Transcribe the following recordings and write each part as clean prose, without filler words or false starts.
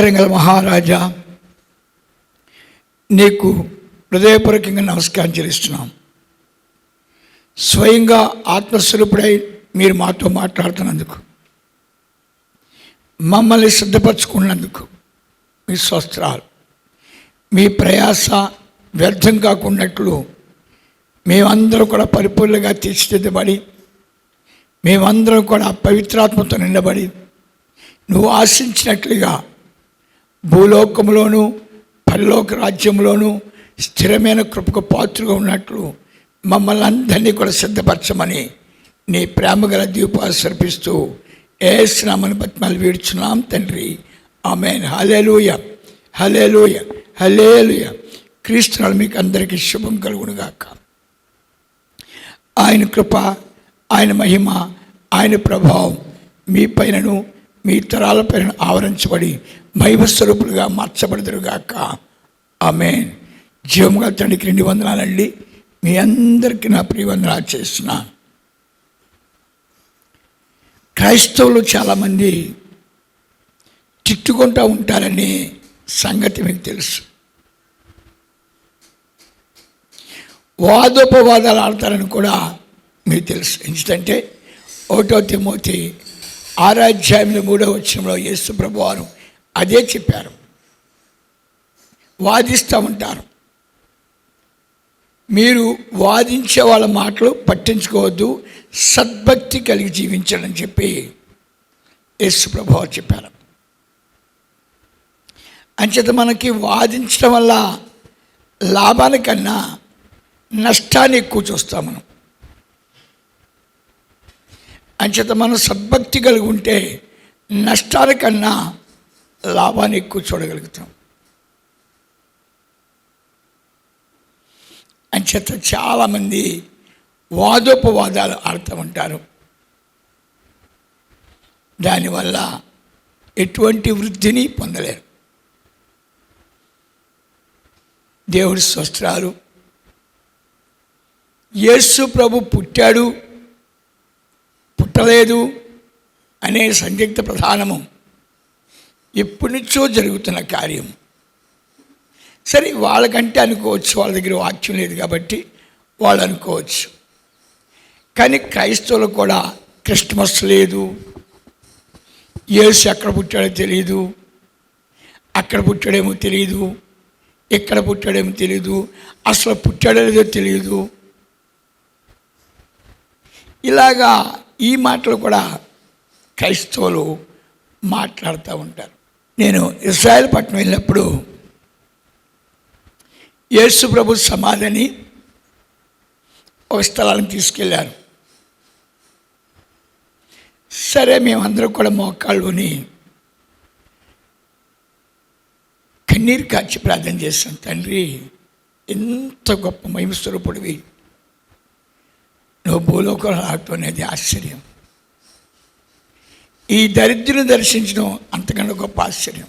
కనికరం గల మహారాజా, నీకు హృదయపూర్వకంగా నమస్కారం చెల్లిస్తున్నాం. స్వయంగా ఆత్మస్వరూపుడై మీరు మాతో మాట్లాడుతున్నందుకు, మమ్మల్ని సిద్ధపరచుకున్నందుకు మీ స్తోత్రాలు. మీ ప్రయాస వ్యర్థం కాకున్నట్లు మేమందరం కూడా పరిపూర్ణంగా తీర్చిదిద్దబడి, మేమందరం కూడా పవిత్రాత్మతో నిండబడి, నువ్వు ఆశించినట్లుగా భూలోకంలోనూ పరలోక రాజ్యంలోనూ స్థిరమైన కృపకు పాత్రగా ఉన్నట్లు మమ్మల్ని అందరినీ కూడా సిద్ధపరచమని నీ ప్రేమ గల దీపాలు సమర్పిస్తూ యేసు నామమున బతిమాలి వేడుచున్నాం తండ్రి. ఆమేన్. హల్లెలూయా, హల్లెలూయా, హల్లెలూయా. క్రీస్తునామమున మీకు అందరికీ శుభం కలుగునుగాక. ఆయన కృప, ఆయన మహిమ, ఆయన ప్రభావం మీ పైనను మీ తరాల పైన ఆవరించబడి మహిమ స్వరూపులుగా మార్చబడదురుగాక. ఆమేన్. జీవముగా తండ్రికి 2 వందనాలండి. మీ అందరికీ నా ప్రియవందనాలు చేస్తున్నాను. క్రైస్తవులు చాలామంది తిట్టుకుంటూ ఉంటారనే సంగతి మీకు తెలుసు. వాదోపవాదాలు ఆడతారని కూడా మీకు తెలుసు. ఎందుకంటే 1 తిమోతి 6:3 యేసు ప్రభువారు అదే చెప్పారు. వాదిస్తూ ఉంటారు. మీరు వాదించే వాళ్ళ మాటలు పట్టించుకోవద్దు, సద్భక్తి కలిగి జీవించాలని చెప్పి యేసు ప్రభువారు చెప్పారు. అంచేత మనకి వాదించడం వల్ల లాభానికన్నా నష్టాన్ని ఎక్కువ చూస్తాం మనం. అంచేత మనం సద్భక్తి కలిగి ఉంటే నష్టానికన్నా లాభాన్ని ఎక్కువ చూడగలుగుతాం. అంచేత చాలామంది వాదోపవాదాలు ఆడుతూ ఉంటారు. దానివల్ల ఎటువంటి వృద్ధిని పొందలేరు. దేవుడి స్తోత్రాలు. యేసు ప్రభు పుట్టాడు, పుట్టలేదు అనే సందిగ్ధ ప్రధానము ఎప్పటి నుంచో జరుగుతున్న కార్యం. సరే, వాళ్ళకంటే అనుకోవచ్చు, వాళ్ళ దగ్గర వాక్యం లేదు కాబట్టి వాళ్ళు అనుకోవచ్చు. కానీ క్రైస్తవులకు కూడా క్రిస్మస్ లేదు, యేసు ఎక్కడ పుట్టాడో తెలియదు, అక్కడ పుట్టాడేమో తెలియదు, ఎక్కడ పుట్టాడేమో తెలియదు, అసలు పుట్టాడో లేదో తెలియదు. ఇలాగా ఈ మాటలు కూడా క్రైస్తవులు మాట్లాడుతూ ఉంటారు. నేను ఇశ్రాయేల్ పట్టణం వెళ్ళినప్పుడు యేసు ప్రభు సమాధిని ఒక స్థలానికి తీసుకెళ్ళారు. సరే, మేమందరం కూడా మోకాళ్ళుని కన్నీరు కార్చి ప్రార్థన చేస్తాం. తండ్రి, ఎంత గొప్ప మహిమ స్వరూపుడివి, నువ్వు భూలోకంలో రావటం అనేది ఆశ్చర్యం. ఈ దరిద్రుని దర్శించడం అంతకన్నా గొప్ప ఆశ్చర్యం.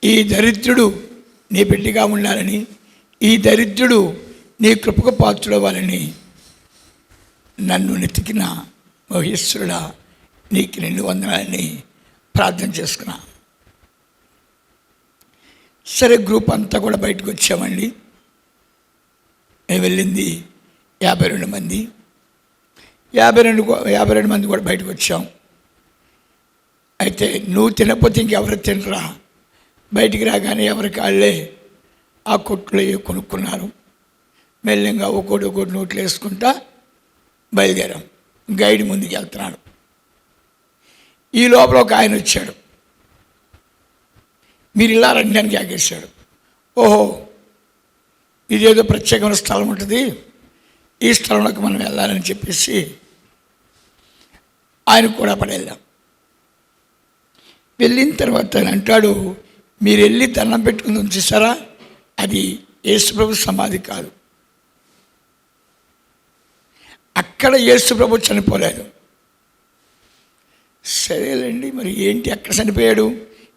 ఈ దరిద్రుడు నీ బిడ్డగా ఉండాలని, ఈ దరిద్రుడు నీ కృపకు పాత్రుడవ్వాలని నన్ను నెతికిన మహేశ్వరుడా, నీకు 2 వందనాలని ప్రార్థన చేసుకున్నా. సరే, గ్రూప్ అంతా కూడా బయటకు వచ్చామండి. మేము వెళ్ళింది 52 మంది. 52 మంది కూడా బయటకు వచ్చాం. అయితే నువ్వు తినకపోతే ఇంకెవరు తినరా, బయటికి రాగానే ఎవరికి వాళ్ళే ఆ కొట్లు కొనుక్కున్నారు. మెల్లంగా ఒకటి నోట్లు వేసుకుంటా బయలుదేరాం. గైడ్ ముందుకు వెళ్తున్నాడు. ఈ లోపల ఒక ఆయన వచ్చాడు. మీరు ఇలా రండి అని ఆగేశాడు. ఓహో, ఇదేదో ప్రత్యేకమైన స్థలం ఉంటుంది, ఈ స్థలంలోకి మనం వెళ్ళాలని చెప్పేసి ఆయన కూడా పడేళ్ళాం. వెళ్ళిన తర్వాత ఆయన అంటాడు, మీరు వెళ్ళి దండం పెట్టుకుని చూసారా, అది యేసుప్రభు సమాధి కాదు. అక్కడ యేసుప్రభు చనిపోలేదు. సరేలేండి, మరి ఏంటి ఎక్కడ చనిపోయాడు?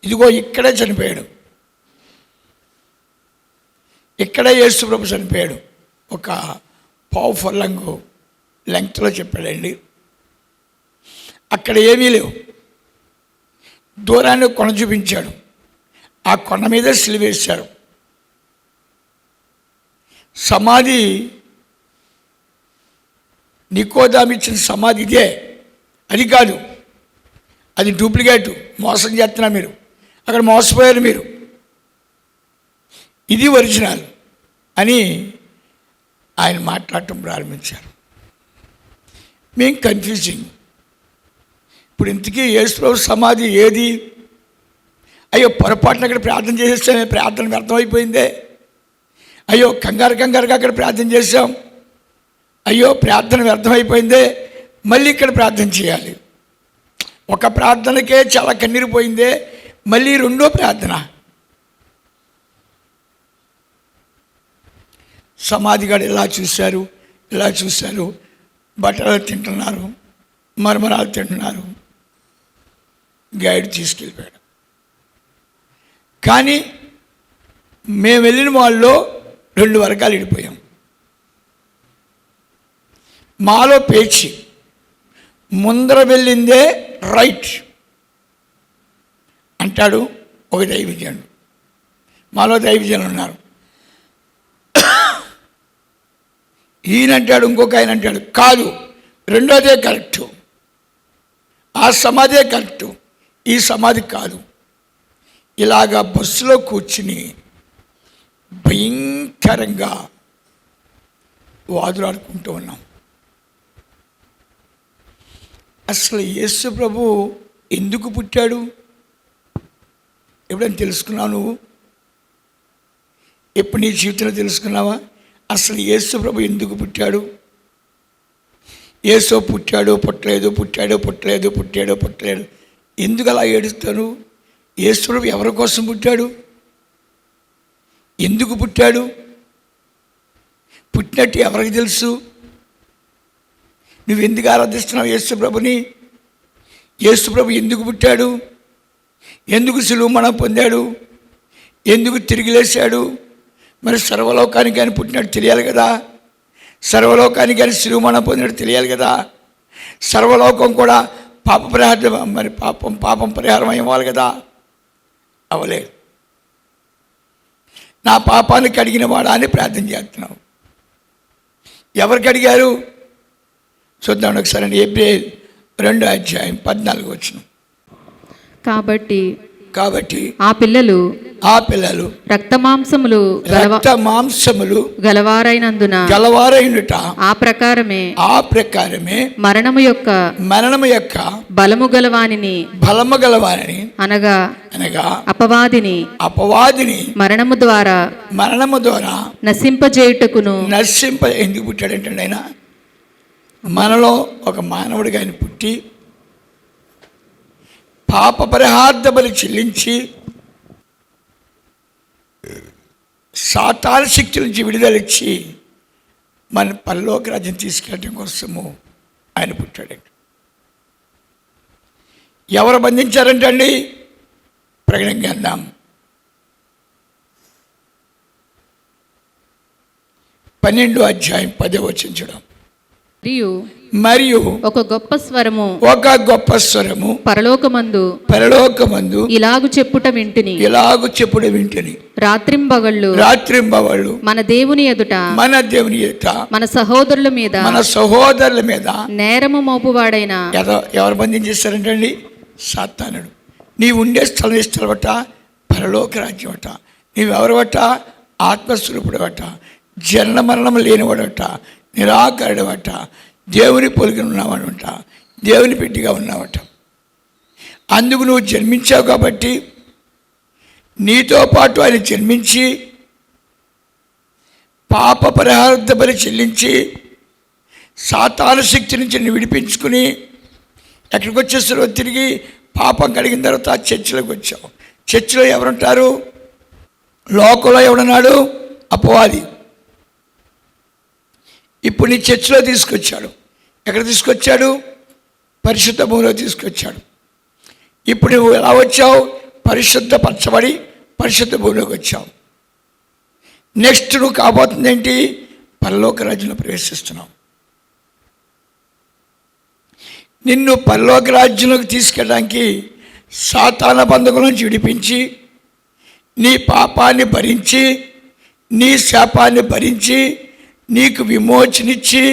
ఇదిగో ఇక్కడే చనిపోయాడు, ఇక్కడే యేసుప్రభు చనిపోయాడు. ఒక పావు ఫర్లాంగు లెంగ్త్లో చెప్పాడండి. అక్కడ ఏమీ లేవు. దూరాన్ని కొండ చూపించాడు. ఆ కొండ మీద సిలువేశారు. సమాధి నికోదేము ఇచ్చిన సమాధి ఇదే, అది కాదు, అది డూప్లికేటు. మోసం చేస్తున్నారు మీరు, అక్కడ మోసపోయారు మీరు, ఇది ఒరిజినల్ అని ఆయన మాట్లాడటం ప్రారంభించారు. మేము కన్ఫ్యూజింగ్. ఇప్పుడు ఇంతకీ యేసుప్రభు సమాధి ఏది? అయ్యో పొరపాటున అక్కడ ప్రార్థన చేసేస్తే ప్రార్థన వ్యర్థమైపోయిందే. అయ్యో కంగారుగా అక్కడ ప్రార్థన చేసాం, అయ్యో ప్రార్థన వ్యర్థమైపోయిందే, మళ్ళీ ఇక్కడ ప్రార్థన చేయాలి. ఒక ప్రార్థనకే చాలా కన్నీరు పోయిందే, మళ్ళీ రెండో ప్రార్థన. సమాధిగాడు ఇలా చూశారు, బట్టలు తింటున్నారు, మరమరాలు తింటున్నారు. గైడ్ తీసుకెళ్ళిపోయాడు. కానీ మేము వెళ్ళిన వాళ్ళలో 2 వర్గాలు విడిపోయాం. మాలో పేచి ముందర వెళ్ళిందే రైట్ అంటాడు ఒక దైవజనుడు. మాలో దైవజనులు ఉన్నారు. ఈయనంటాడు, ఇంకొక ఆయన అంటాడు కాదు, రెండోదే కరెక్టు, ఆ సమాధే కరెక్టు, ఈ సమాధి కాదు. ఇలాగా బస్సులో కూర్చుని భయంకరంగా వాదులాడుకుంటూ ఉన్నాం. అసలు యేసు ప్రభు ఎందుకు పుట్టాడు ఎప్పుడైనా తెలుసుకున్నావు? నువ్వు ఎప్పుడు నీ జీవితంలో తెలుసుకున్నావా? అసలు యేసు ప్రభు ఎందుకు పుట్టాడు? యేసు పుట్టాడు పుట్టలేడు ఎందుకు అలా ఏడుస్తాను? యేసు ప్రభు ఎవరి కోసం పుట్టాడు? ఎందుకు పుట్టాడు? పుట్టినట్టు ఎవరికి తెలుసు? నువ్వు ఎందుకు ఆరాధిస్తున్నావు యేసు ప్రభుని? యేసు ప్రభు ఎందుకు పుట్టాడు? ఎందుకు సిలువ మరణం పొందాడు? ఎందుకు తిరిగి లేచాడు? మరి సర్వలోకానికి ఆయన పుట్టినట్టు తెలియాలి కదా, సర్వలోకానికి ఆయన సిలువ మరణం పొందినట్టు తెలియాలి కదా, సర్వలోకం కూడా పాపం పరిహారం అవ్వాలి కదా. అవ్వలేదు. నా పాపాన్ని కడిగిన వాడా అని ప్రార్థన చేస్తున్నావు. ఎవరికి అడిగారు? చూద్దాం ఒకసారి. ఏప్రిల్ 2:14 కాబట్టి ఆ పిల్లలు రక్తమాంసములు గలవారైనందున ఆ ప్రకారమే మరణము యొక్క బలము గలవానిని అనగా అపవాదిని మరణము ద్వారా నశింపజేయుటకును. ఎందుకు పుట్టాడంటే ఆయన మనలో ఒక మానవుడిగా ఆయన పుట్టి పాప పరిహార్థ బలి చెల్లించి సాతాను శక్తి నుంచి విడుదలిచ్చి మన పరలోక రాజ్యం తీసుకెళ్ళడం కోసము ఆయన పుట్టాడండి. ఎవరు బంధించారంటండి? ప్రకటన గ్రంథం 12:10 చూడం. మరియు ఒక గొప్ప స్వరము పరలోకమందు ఇలాగు చెప్పుట వింటిని, రాత్రింబవళ్ళు మన దేవుని ఎదుట మన సహోదరుల మీద నేరము మోపువాడైన. ఎవరు బంధించేస్తారంటండి? సాతానుడు. నీవు ఉండే స్థలమట పరలోక రాజ్యం అట. నీవెవరవట? ఆత్మస్వరూపుడవట, జనన మరణం లేనివాడట, నిరాకరుడవట, దేవుని పోలిక ఉన్నావనట, దేవుని బిడ్డగా ఉన్నావట. అందుకు నువ్వు జన్మించావు కాబట్టి నీతో పాటు ఆయన జన్మించి పాప పరిహార్థ బలి చెల్లించి సాతాను శక్తి నుంచి నువ్వు విడిపించుకుని ఎక్కడికి వచ్చేస్తారో తిరిగి పాపం కలిగిన తర్వాత చర్చిలోకి వచ్చావు. చర్చిలో ఎవరుంటారు? లోకంలో ఎవడున్నాడు? అపవాది. ఇప్పుడు నీ చర్చిలో తీసుకొచ్చాడు. ఎక్కడ తీసుకొచ్చాడు? పరిశుద్ధ భూమిలో తీసుకొచ్చాడు. ఇప్పుడు నువ్వు ఎలా వచ్చావు? పరిశుద్ధపరచబడి పరిశుద్ధ భూమిలోకి వచ్చావు. నెక్స్ట్ నువ్వు కాబోతుంది ఏంటి? పరలోక రాజ్యంలో ప్రవేశిస్తున్నావు. నిన్ను పరలోక రాజ్యంలోకి తీసుకెళ్ళడానికి సాతాన బంధకుల నుంచి విడిపించి, నీ పాపాన్ని భరించి, నీ శాపాన్ని భరించి, నీకు విమోచనిచ్చి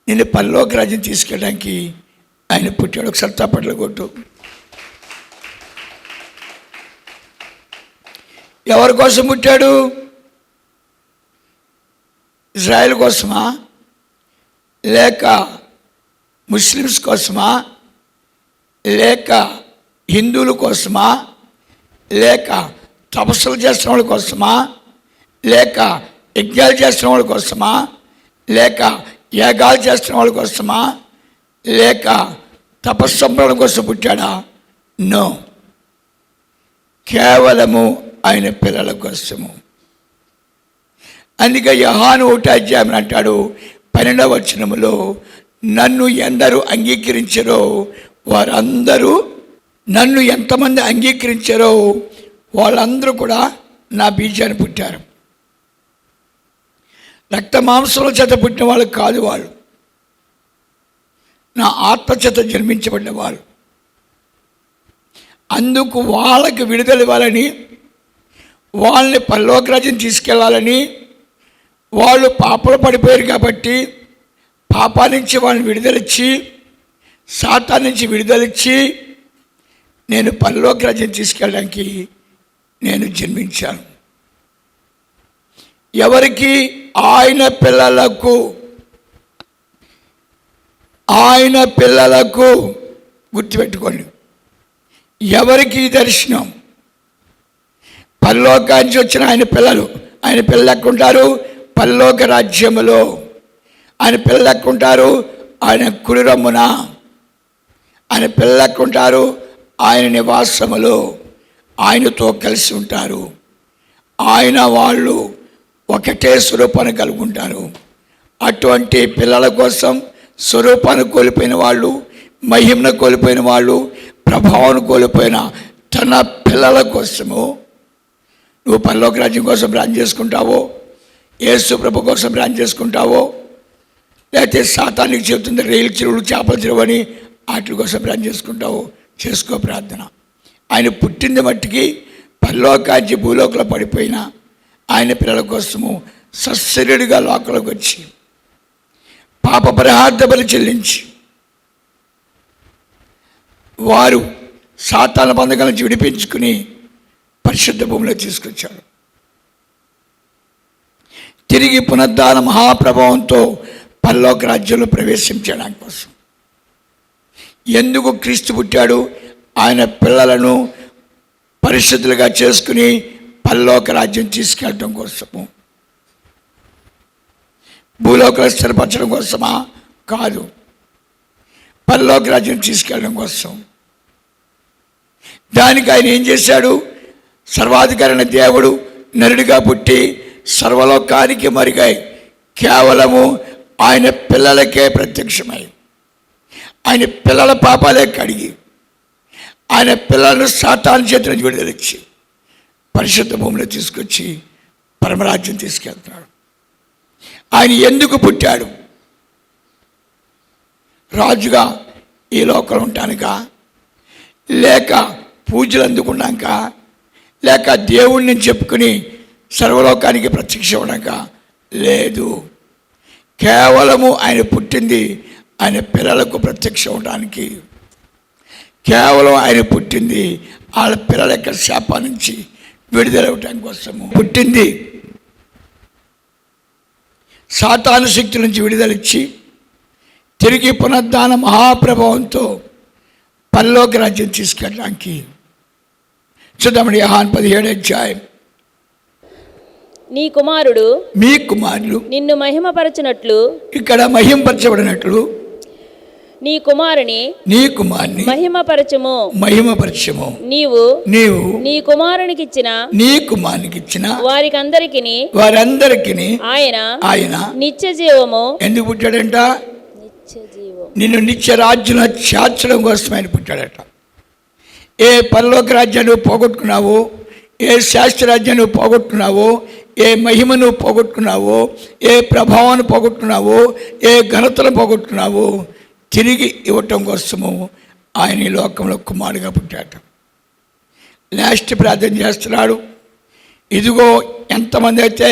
నిన్ను పరలోక రాజ్యం తీసుకెళ్ళడానికి ఆయన పుట్టాడు. ఒకసారి తప్పట్లు కొట్టు. ఎవరి కోసం పుట్టాడు? ఇజ్రాయెల్ కోసమా, లేక ముస్లిమ్స్ కోసమా, లేక హిందువుల కోసమా, లేక తపస్సులు చేస్తున్న వాళ్ళ కోసమా, లేక యజ్ఞాలు చేస్తున్న వాళ్ళ కోసమా, లేక యాగాలు చేస్తున్న వాళ్ళ కోసమా, లేక తపస్సంపడం కోసం పుట్టాడా? నో, కేవలము ఆయన పిల్లల కోసము. అందుకే యోహాను 1వ అధ్యాయం అంటాడు 12వ వచనములో, నన్ను ఎందరూ అంగీకరించారో వారందరూ, నన్ను ఎంతమంది అంగీకరించారో వాళ్ళందరూ కూడా నా బీజాన్ని పుట్టారు. రక్త మాంసముల చేత పుట్టిన వాళ్ళు కాదు, వాళ్ళు నా ఆత్మ చేత జన్మించబడిన వాళ్ళు. అందుకు వాళ్ళకి విడుదల ఇవ్వాలని, వాళ్ళని పరలోక రాజ్యం తీసుకెళ్ళాలని, వాళ్ళు పాపలు పడిపోయారు కాబట్టి పాపా నుంచి వాళ్ళని విడుదలిచ్చి, సాతాను నుంచి విడుదలిచ్చి నేను పరలోక రాజ్యం తీసుకెళ్ళడానికి నేను జన్మించాను. ఎవరికి? ఆయన పిల్లలకు. ఆయన పిల్లలకు. గుర్తుపెట్టుకోండి, ఎవరికి దర్శనం? పరలోకానికి వచ్చిన ఆయన పిల్లలు. ఆయన పిల్లలు ఎక్కుంటారు పరలోక రాజ్యములో. ఆయన పిల్లలు ఎక్కుంటారు ఆయన కుడి రొమ్మున. ఆయన పిల్లలు ఎక్కుంటారు ఆయన నివాసములో. ఆయనతో కలిసి ఉంటారు. ఆయన వాళ్ళు ఒకటే స్వరూపాన్ని కలిగి ఉంటారు. అటువంటి పిల్లల కోసం, స్వరూపాన్ని కోల్పోయిన వాళ్ళు, మహిమను కోల్పోయిన వాళ్ళు, ప్రభావాన్ని కోల్పోయిన తన పిల్లల కోసము నువ్వు పరలోక రాజ్యం కోసం ప్లాన్ చేసుకుంటావో, యేసు ప్రభు కోసం ప్లాన్ చేసుకుంటావో, లేకపోతే సాతానికి చెబుతుంది రైలు చెరువులు, చేపల చెరువు అని వాటి కోసం ప్లాన్ చేసుకుంటావో, చేసుకో ప్రార్థన. ఆయన పుట్టింది మట్టికి పరలోకానికి భూలోకంలో పడిపోయిన ఆయన పిల్లల కోసము సశరీరుడిగా లోకంలోకి వచ్చి పాప పరిహార్థ బలి చెల్లించి వారు సాతాన బంధకాల నుంచి విడిపించుకుని పరిశుద్ధ భూమిలో తీసుకొచ్చాడు. తిరిగి పునరుద్ధాన మహాప్రభావంతో పరలోక రాజ్యంలో ప్రవేశించడానికి కోసం. ఎందుకు క్రీస్తు పుట్టాడు? ఆయన పిల్లలను పరిశుద్ధులుగా చేసుకుని పరలోక రాజ్యం తీసుకెళ్ళడం కోసము. భూలోకంలో స్థిరపరచడం కోసమా? కాదు, పరలోక రాజ్యం తీసుకెళ్ళడం కోసం. దానికి ఆయన ఏం చేశాడు? సర్వాధికారైన దేవుడు నరుడిగా పుట్టి సర్వలోకానికి మరిగాయి కేవలము ఆయన పిల్లలకే ప్రత్యక్షమై, ఆయన పిల్లల పాపాలే కడిగి, ఆయన పిల్లలను సాతాను చేతుల నుంచి విడుదలిచ్చి పరిశుద్ధ భూమిలో తీసుకొచ్చి పరమరాజ్యం తీసుకెళ్తున్నాడు. ఆయన ఎందుకు పుట్టాడు? రాజుగా ఈ లోకంలో ఉంటానుక, లేక పూజలు అందుకున్నాక, లేక దేవుణ్ణి చెప్పుకుని సర్వలోకానికి ప్రత్యక్ష ఉండక? లేదు, కేవలము ఆయన పుట్టింది ఆయన పిల్లలకు ప్రత్యక్ష అవడానికి. కేవలం ఆయన పుట్టింది వాళ్ళ పిల్లల యొక్క శాప నుంచి విడుదలవటానికి కోసము పుట్టింది. సాతాను శక్తి నుంచి విడుదలిచ్చి తిరిగి పునరుద్ధాన మహాప్రభావంతో పరలోక రాజ్యం తీసుకెళ్ళడానికి. చూద్దామండి యోహాను 17వ అధ్యాయం. నీ కుమారుడు, మీ కుమారులు నిన్ను మహిమపరచినట్లు, ఇక్కడ మహిమపరచబడినట్లు నీ కుమారుని మహిమపరచము. నీవు నీ కుమారునికిచ్చిన వారందరికీ ఆయన నిత్య జీవము. ఎందుకు పుట్టాడంట? నిన్ను నిత్య రాజ్యంలో చేర్చడం కోసం ఆయన పుట్టాడట. ఏ పరలోక రాజ్యాన్ని నువ్వు పోగొట్టుకున్నావో, ఏ శాస్త్ర రాజ్యాన్ని నువ్వు పోగొట్టుకున్నావో, ఏ మహిమను పోగొట్టుకున్నావో, ఏ ప్రభావాన్ని పోగొట్టుకున్నావో, ఏ ఘనతను పోగొట్టుకున్నావో తిరిగి ఇవ్వటం కోసము ఆయన ఈ లోకంలో కుమారుడుగా పుట్టాడు. లాస్ట్ ప్రార్థన చేస్తున్నాడు. ఇదిగో ఎంతమంది అయితే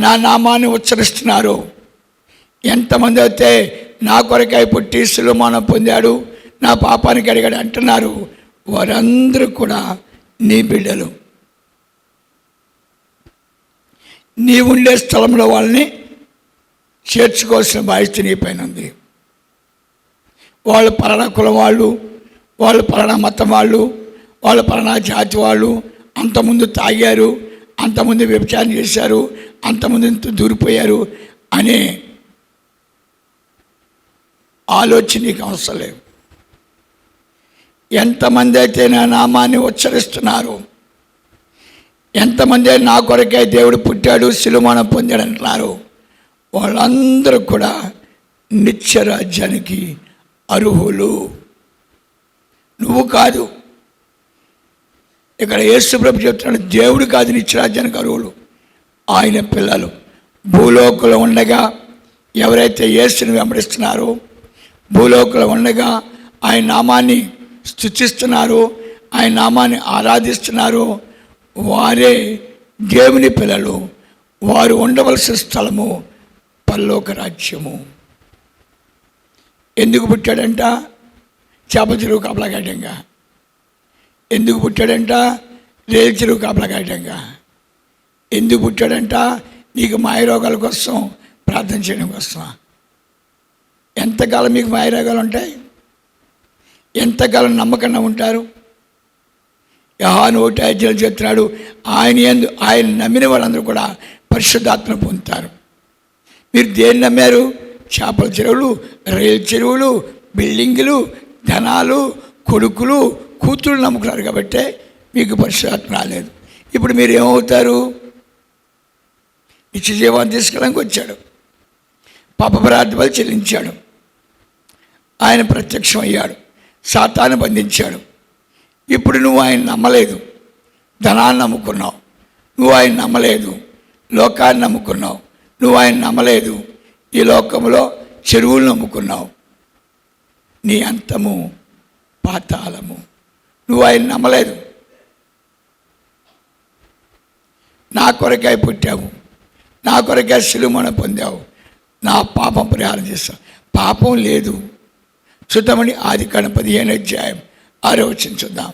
నా నామాన్ని ఉచ్చరిస్తున్నారు, ఎంతమంది అయితే నా కొరకై పుట్టి సిలువమరణం పొందాడు, నా పాపానికి అడిగాడు అంటున్నారు, వారందరూ కూడా నీ బిడ్డలు. నీ ఉండే స్థలంలో వాళ్ళని చేర్చుకోవాల్సిన బాధ్యత నీ పైన ఉంది. వాళ్ళు పలానా కులం వాళ్ళు, వాళ్ళు పలానా మతం వాళ్ళు, వాళ్ళు పలానా జాతి వాళ్ళు, అంతకుముందు తాగారు, అంతకుముందు వ్యభిచారం చేశారు, అంతకుముందు ఇంత దూరిపోయారు అనే ఆలోచన నీకు అవసరం లేదు. ఎంతమంది అయితే నా నామాన్ని ఉచ్చరిస్తున్నారు, ఎంతమంది నా కొరకే దేవుడు పుట్టాడు సిలువమరణం పొందాడు అంటున్నారు, వాళ్ళందరూ కూడా నిత్యరాజ్యానికి అర్హులు. నువ్వు కాదు. ఇక్కడ యేసుప్రభు చెప్తున్నాడు, దేవుడు కాదు నిత్యరాజ్యానికి అర్హులు, ఆయన పిల్లలు. భూలోకంలో ఉండగా ఎవరైతే యేసుని వెంబడిస్తున్నారో, భూలోకంలో ఉండగా ఆయన నామాన్ని స్తుతిస్తున్నారో, ఆయన నామాన్ని ఆరాధిస్తున్నారో వారే దేవుని పిల్లలు. వారు ఉండవలసిన స్థలము పరలోక రాజ్యము. ఎందుకు పుట్టాడంట? చేపల చెరువు కాపలాగాటంగా. ఎందుకు పుట్టాడంట? రేలు చెరువు కాపలాగాటంగా. ఎందుకు పుట్టాడంట? నీకు మాయరోగాల కోసం ప్రార్థన చేయడం కోసం. ఎంతకాలం మీకు మాయరోగాలు ఉంటాయి? ఎంతకాలం నమ్మకంగా ఉంటారు? యోహాను 1:5 చెప్తున్నాడు, ఆయన నమ్మిన వాళ్ళందరూ కూడా పరిశుద్ధాత్మ పొందుతారు. మీరు దేన్ని నమ్మారు? చేపల చెరువులు, రైలు చెరువులు, బిల్డింగులు, ధనాలు, కొడుకులు, కూతురు నమ్ముకున్నారు కాబట్టే మీకు పరిశుద్ధాత్మ రాలేదు. ఇప్పుడు మీరు ఏమవుతారు? నిత్య జీవాన్ని తీసుకెళ్ళడానికి వచ్చాడు, పాప ప్రార్థనలు చెల్లించాడు, ఆయన ప్రత్యక్షం అయ్యాడు, సాతాను బంధించాడు. ఇప్పుడు నువ్వు ఆయన నమ్మలేదు, ధనాన్ని నమ్ముకున్నావు. నువ్వు ఆయన నమ్మలేదు, లోకాన్ని నమ్ముకున్నావు. నువ్వు ఆయన నమ్మలేదు, ఈ లోకంలో చెరువులు నమ్ముకున్నావు. నీ అంతము పాతాళము. నువ్వు ఆయన నమ్మలేదు. నా కొరకై పుట్టావు, నా కొరకై సిలువమరణం పొందావు, నా పాపం పరిహారం చేస్తావు. పాపం లేదు. చూద్దామని ఆదికాండం 15:6 చూద్దాం.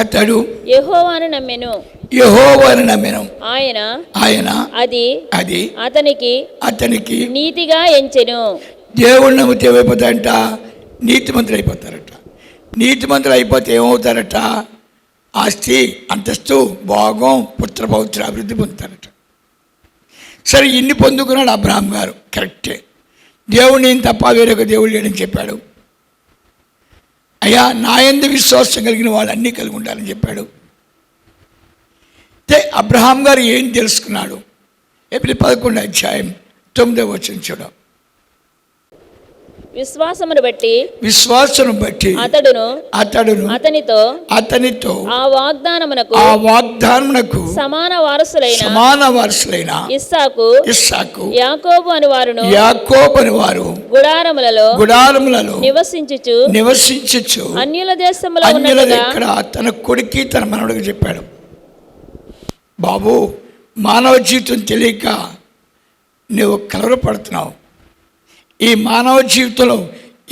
అతడు యెహోవాను నమ్మెను. ఆయన అది అతనికి నీతిగా ఎంచెను. దేవుడు నమ్మితే ఏమైపోతారంట? నీతిమంతులు అయిపోతారట. నీతిమంతులు అయిపోతే ఏమవుతారట? ఆస్తి, అంతస్తు, భోగం, పుత్రపౌత్ర అభివృద్ధి పొందుతారట. సరే, ఇన్ని పొందుకున్నాడు అబ్రహాం గారు, కరెక్టే. దేవుడు నేను తప్ప వేరొక దేవుడు లేడని చెప్పాడు. అయ్యా, నా యందు విశ్వాసం కలిగిన వాళ్ళు అన్నీ కలిగి ఉండాలని చెప్పాడు. అయితే అబ్రహాం గారు ఏం తెలుసుకున్నాడు? ఏప్రిల్ 11:9 చూడం. విశ్వాసమును బట్టి అతడును అతనితో ఆ వాగ్దానమునకు సమాన వారసులైన ఇస్సాకు యాకోబు అని వారు గుడారములలో నివసించుచు అన్యుల దేశములో ఇక్కడ తన కొడుకి తన మనవడికి చెప్పాడు, బాబు, మానవ జీవితం తెలియక నువ్వు కలవరపడుతున్నావు. ఈ మానవ జీవితంలో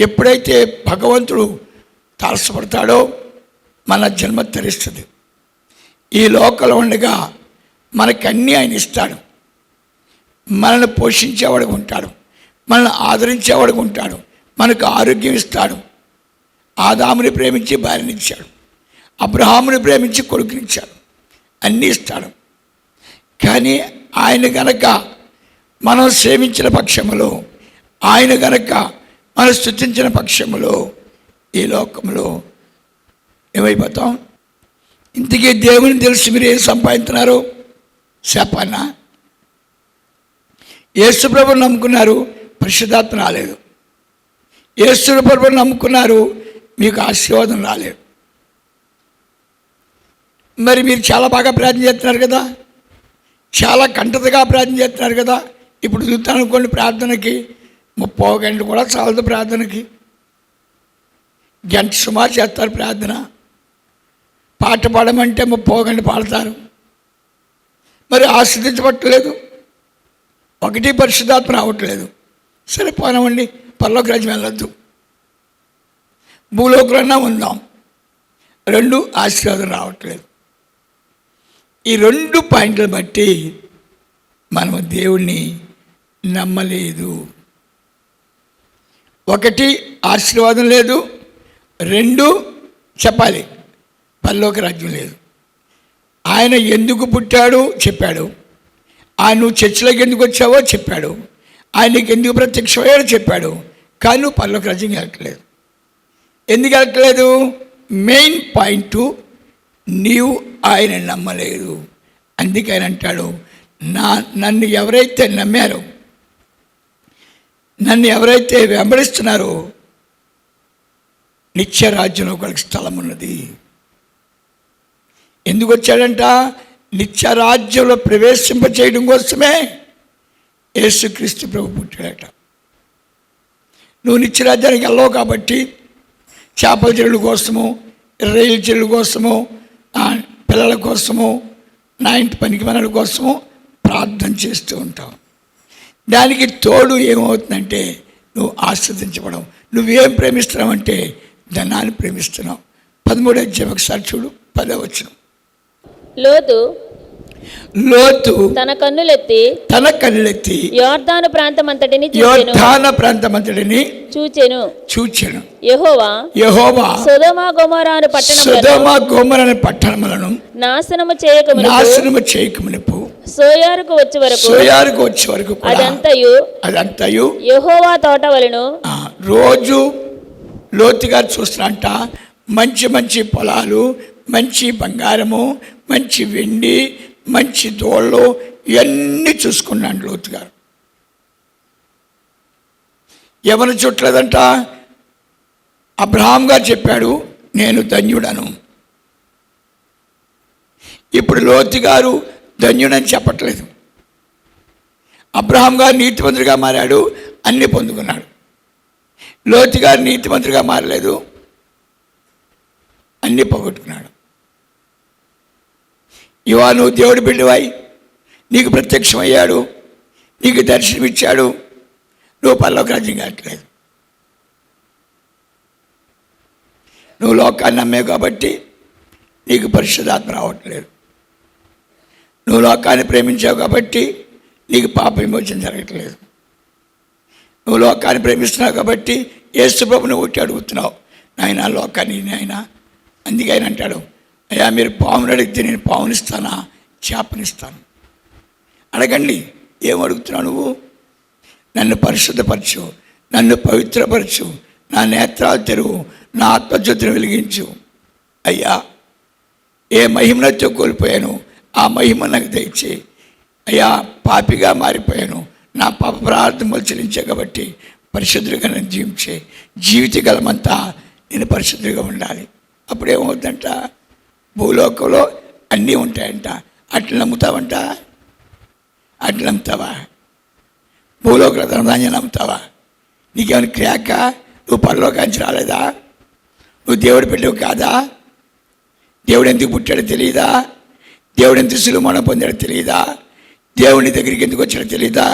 ఎప్పుడైతే భగవంతుడు తారసపడతాడో మన జన్మ తరిస్తుంది. ఈ లోకంలో ఉండగా మనకన్నీ ఆయన ఇస్తాడు. మనల్ని పోషించేవాడుగా ఉంటాడు, మనల్ని ఆదరించేవాడుగా ఉంటాడు, మనకు ఆరోగ్యం ఇస్తాడు. ఆదాముని ప్రేమించి భార్యనిచ్చాడు, అబ్రహాముని ప్రేమించి కొడుకునిచ్చాడు, అన్నీ ఇస్తాడు. కానీ ఆయన గనక మనం సేవించిన పక్షములో, ఆయన గనక మనం స్తుతించిన పక్షములో ఈ లోకంలో ఏమైపోతాం? ఇంతకీ దేవుని తెలిసి మీరు ఏం సంపాదిస్తున్నారు? శాపాన్న. యేసుప్రభుని నమ్ముకున్నారు, పరిశుద్ధాత్మ రాలేదు. యేసుప్రభుని నమ్ముకున్నారు, మీకు ఆశీర్వాదం రాలేదు. మరి మీరు చాలా బాగా ప్రార్థన చేస్తున్నారు కదా, చాలా కంటతగా ప్రార్థన చేస్తున్నారు కదా. ఇప్పుడు చూస్తాను అనుకోండి, ప్రార్థనకి 30 గంటలు కూడా చాలదు. ప్రార్థనకి గంట సుమారు చేస్తారు ప్రార్థన. పాట పాడమంటే పోగండి పాడతారు, మరి ఆస్వాదించబట్టలేదు. ఒకటి పరిశుద్ధాత్మ రావట్లేదు. సరే పోనవండి, పరలోక రాజ్యం వెళ్ళొద్దు, భూలోకంలో ఉందాం. రెండు ఆశీర్వాదం రావట్లేదు. ఈ రెండు పాయింట్లు బట్టి మనము దేవుణ్ణి నమ్మలేదు. ఒకటి ఆశీర్వాదం లేదు, రెండు చెప్పాలి పరలోక రాజ్యం లేదు. ఆయన ఎందుకు పుట్టాడు చెప్పాడు, ఆయన నువ్వు చర్చిలోకి ఎందుకు వచ్చావో చెప్పాడు, ఆయనకి ఎందుకు ప్రత్యక్షమయ్యాడో చెప్పాడు. కానీ నువ్వు పరలోక రాజ్యం వెళ్ళట్లేదు. ఎందుకు వెళ్ళట్లేదు? మెయిన్ పాయింట్, నీవు ఆయన నమ్మలేదు. అందుకే ఆయన అంటాడు, నన్ను ఎవరైతే నమ్మారో, నన్ను ఎవరైతే వెంబడిస్తున్నారో నిత్యరాజ్యంలో వాళ్ళకి స్థలం ఉన్నది. ఎందుకు వచ్చాడంట? నిత్యరాజ్యంలో ప్రవేశింపచేయడం కోసమే యేసుక్రీస్తు ప్రభు పుట్టాడట. నువ్వు నిత్యరాజ్యానికి వెళ్ళవు కాబట్టి చేపల చెరువుల కోసము, రైలు చెరువుల కోసము, పిల్లల కోసము, నా ఇంటి పనికి మనల కోసము ప్రార్థన చేస్తూ ఉంటావు. దానికి తోడు ఏమవుతుందంటే నువ్వు ఆస్వాదించబడవు. నువ్వేం ప్రేమిస్తున్నావంటే ధనాన్ని ప్రేమిస్తున్నావు. 13వ అధ్యాయం ఒకసారి చూడు, 10వ వచనం. లోతు తన కన్నులెత్తి యోర్దాను ప్రాంతమంతటిని చూచెను. యెహోవా సొదొమ గొమొర పట్టణములను నాశనము చేయకమునుపు సోయారుకు వచ్చే వరకు అదంతయు యెహోవా తోట వలెను. రోజు లోతు గారు చూస్తున్నంట మంచి మంచి పొలాలు, మంచి బంగారము, మంచి వెండి, మంచి దోళ్ళు ఇవన్నీ చూసుకున్నాడు లోతు గారు. ఎవరు చుట్టలేదంట? అబ్రహాం గారు చెప్పాడు, నేను ధన్యుడను. ఇప్పుడు లోతు గారు ధన్యుడని చెప్పట్లేదు. అబ్రహాం గారు నీతిమంతుడిగా మారాడు, అన్నీ పొందుకున్నాడు. లోతు గారు నీతిమంతుడిగా మారలేదు, అన్నీ పోగొట్టుకున్నాడు. ఇవా నువ్వు దేవుడి బిడ్డవాయి, నీకు ప్రత్యక్షమయ్యాడు, నీకు దర్శనమిచ్చాడు, నువ్వు పరలోక రాజ్యం కావట్లేదు. నువ్వు లోకాన్ని నమ్మావు కాబట్టి నీకు పరిశుద్ధాత్మ రావట్లేదు. నువ్వు లోకాన్ని ప్రేమించావు కాబట్టి నీకు పాప విమోచన జరగట్లేదు. నువ్వు లోకాన్ని ప్రేమిస్తున్నావు కాబట్టి యేసు ప్రభువుని ఒకటి అడుగుతున్నావు, నాయన లోకాన్ని నాయన. అందుకే ఆయన అంటాడు, అయ్యా మీరు పాముని అడిగితే నేను పావునిస్తానా, చేపనిస్తాను. అడగండి. ఏం అడుగుతున్నావు నువ్వు? నన్ను పరిశుద్ధపరచు, నన్ను పవిత్రపరచు, నా నేత్రాలు తెరువు, నా ఆత్మజ్యోతిని వెలిగించు. అయ్యా ఏ మహిమనతో కోల్పోయాను ఆ మహిమ నాకు దయచే. అయ్యా పాపిగా మారిపోయాను, నా పాప ప్రార్థనలు చెల్లించే కాబట్టి పరిశుద్ధుడిగా నన్ను జీవించే. జీవితకాలమంతా నేను పరిశుద్ధుడిగా ఉండాలి. అప్పుడేమవుతుందంట? భూలోకంలో అన్నీ ఉంటాయంట. అట్లా నమ్ముతావంట? అట్లా నమ్ముతావా? భూలోకంలో ధనధాన్యం నమ్ముతావా? నీకేమైనా క్రాక? నువ్వు పరలోకాంచి రాలేదా? నువ్వు దేవుడి బిడ్డవు కాదా? దేవుడు ఎందుకు పుట్టాడో తెలియదా? దేవుడు ఎందుకు సులుమణ పొందాడో తెలియదా? దేవుని దగ్గరికి ఎందుకు వచ్చాడో తెలియదా?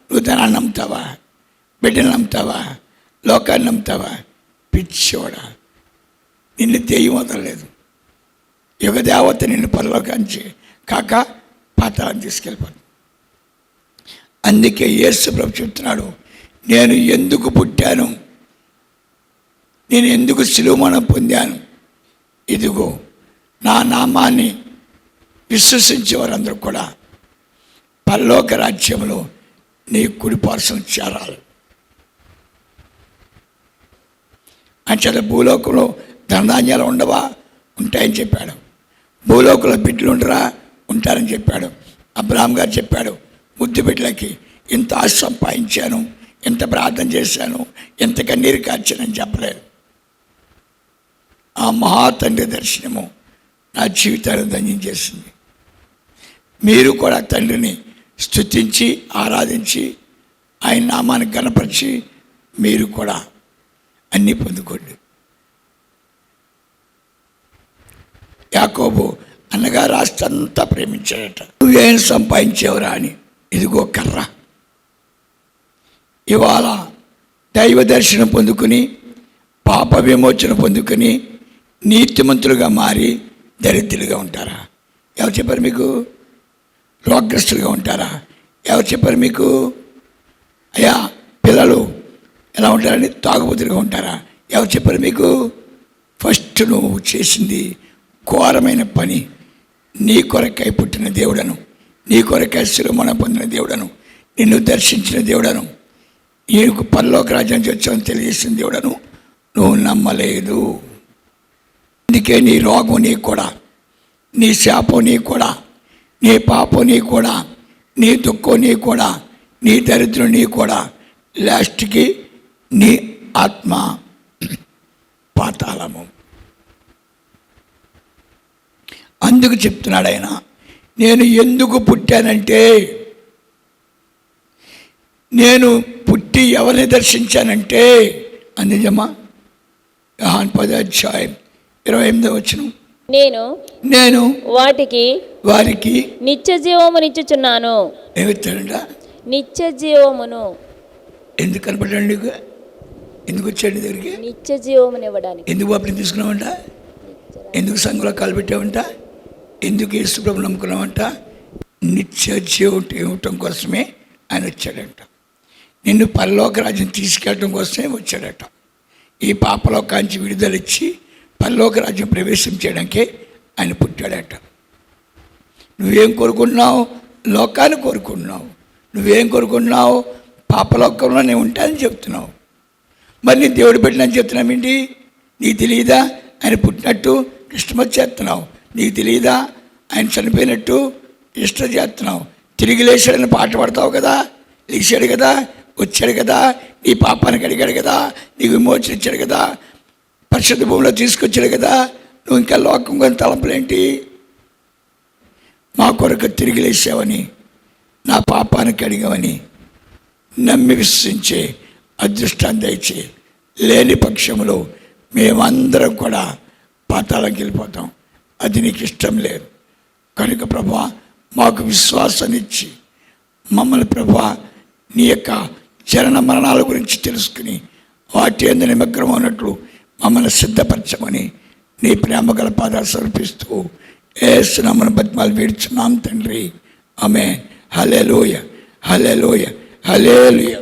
నువ్వు ధనాన్ని నమ్ముతావా? బిడ్డను నమ్ముతావా? లోకాన్ని నమ్ముతావా? పిచ్చోడా, నిన్ను దెయ్యం వదలలేదు. యుగదేవత నిన్ను పరలోకాంచి కాక పాతాళాన్ని తీసుకెళ్ళిపోను. అందుకే యేసు ప్రభు చెప్తున్నాడు, నేను ఎందుకు పుట్టాను, నేను ఎందుకు శిలువమరణం పొందాను. ఇదిగో నా నామాన్ని విశ్వసించే వారందరూ కూడా పరలోక రాజ్యంలో నీ కుడి పార్శ్వం చేరాలి. అంచేత భూలోకంలో ధనధాన్యాలు ఉండవా? ఉంటాయని చెప్పాడు. భూలోకంలో బిడ్డలు ఉండరా? ఉంటారని చెప్పాడు. అబ్రహాం గారు చెప్పాడు, ముద్దు బిడ్డలకి ఇంత ఆశ సంపాదించాను, ఎంత ప్రార్థన చేశాను, ఎంత కన్నీరు కార్చానని చెప్పలేదు. ఆ మహాతండ్రి దర్శనము నా జీవితాన్ని ధన్యం చేసింది. మీరు కూడా తండ్రిని స్తుతించి ఆరాధించి ఆయన నామాన్ని గణపరిచి మీరు కూడా అన్నీ పొందుకోండి. యాకోబు అనగా రాష్ట్రంతా ప్రేమించాడట. నువ్వేం సంపాదించేవరా అని. ఇదిగో కర్ర. ఇవాళ దైవ దర్శనం పొందుకుని పాప విమోచన పొందుకుని నీతిమంతులుగా మారి దరిద్రులుగా ఉంటారా? ఎవరు చెప్పారు మీకు? రోగగ్రస్తులుగా ఉంటారా? ఎవరు చెప్పారు మీకు? అయ్యా పిల్లలు ఎలా ఉంటారని తాగుబోతులుగా ఉంటారా? ఎవరు చెప్పారు మీకు? ఫస్ట్ నువ్వు చేసింది ఘోరమైన పని. నీ కొరకై పుట్టిన దేవుడను, నీ కొరకై శిలువమరణ పొందిన దేవుడను, నిన్ను దర్శించిన దేవుడను, నీకు పరలోక రాజ్యానికి వచ్చామని తెలియజేసిన దేవుడను నువ్వు నమ్మలేదు. అందుకే నీ రోగం నీకు కూడా, నీ శాపం నీకు కూడా, నీ పాపం నీకు కూడా, నీ దుఃఖం నీకు కూడా, నీ దరిద్రం నీకు కూడా, లాస్ట్కి నీ ఆత్మ పాతాళము. అందుకు చెప్తున్నాడు ఆయన, నేను ఎందుకు పుట్టానంటే, నేను పుట్టి ఎవరిని దర్శించానంటే, అందుజమ్మా యోహాను 10:28 నేను వారికి నిత్య జీవమునిచ్చుచున్నాను. ఏమిస్తాడంట? నిత్య జీవమును. ఎందుకు కనపడ్డాడు నీకు? ఎందుకు వచ్చాడు దగ్గరికి? నిత్య జీవమునివ్వడానికి. ఎందుకు బాబుని తీసుకున్నావంట? ఎందుకు సంఘంలో కాలు పెట్టావంట? ఎందుకు యేసు ప్రభువుని నమ్ముకున్నావంట? నిత్య జీవం ఇవ్వటం కోసమే ఆయన వచ్చాడంట. నిన్ను పరలోక రాజ్యం తీసుకెళ్ళటం కోసమే వచ్చాడట. ఈ పాపలోకాంచి విడుదలిచ్చి పరలోక రాజ్యం ప్రవేశం చేయడానికే ఆయన పుట్టాడట. నువ్వేం కోరుకుంటున్నావు? లోకాన్ని కోరుకుంటున్నావు. నువ్వేం కోరుకుంటున్నావు? పాపలోకంలో నేను ఉంటానని చెప్తున్నావు. మరి నీ దేవుడు పెట్టినని చెప్తున్నావు ఏంటి? నీకు తెలియదా ఆయన పుట్టినట్టు క్రిస్మస్ చేస్తున్నావు? నీకు తెలియదా ఆయన చనిపోయినట్టు ఈస్టర్ చేస్తున్నావు? తిరిగి లేచాడని పాట పాడతావు కదా. లేచాడు కదా, వచ్చాడు కదా, నీ పాపానికి అడిగాడు కదా, నీకు విమోచన ఇచ్చాడు కదా, పరిశుద్ధ భూమిలో తీసుకొచ్చాడు కదా. నువ్వు ఇంకా లోకం కొని తలంపులేంటి? మా కొరకు తిరిగి లేచావని, నా పాపానికి అడిగావని నమ్మి విశ్వసించే అదృష్టాన్ని దయచే. లేని పక్షంలో మేమందరం కూడా పాతాళంకి వెళ్ళిపోతాం. అది నీకు ఇష్టం లేదు కనుక ప్రభువా మాకు విశ్వాసాన్ని ఇచ్చి మమ్మల్ని ప్రభువా నీ యొక్క చరణ మరణాల గురించి తెలుసుకుని వాటి యందు నిమగ్నం ఉన్నట్లు మమ్మల్ని సిద్ధపరచమని నీ ప్రేమ గల పాదాలు సమర్పిస్తూ యేసు నామమున బతిమాలి వేడుచున్నాం తండ్రి. ఆమేన్. హల్లెలూయా, హల్లెలూయా, హల్లెలూయా.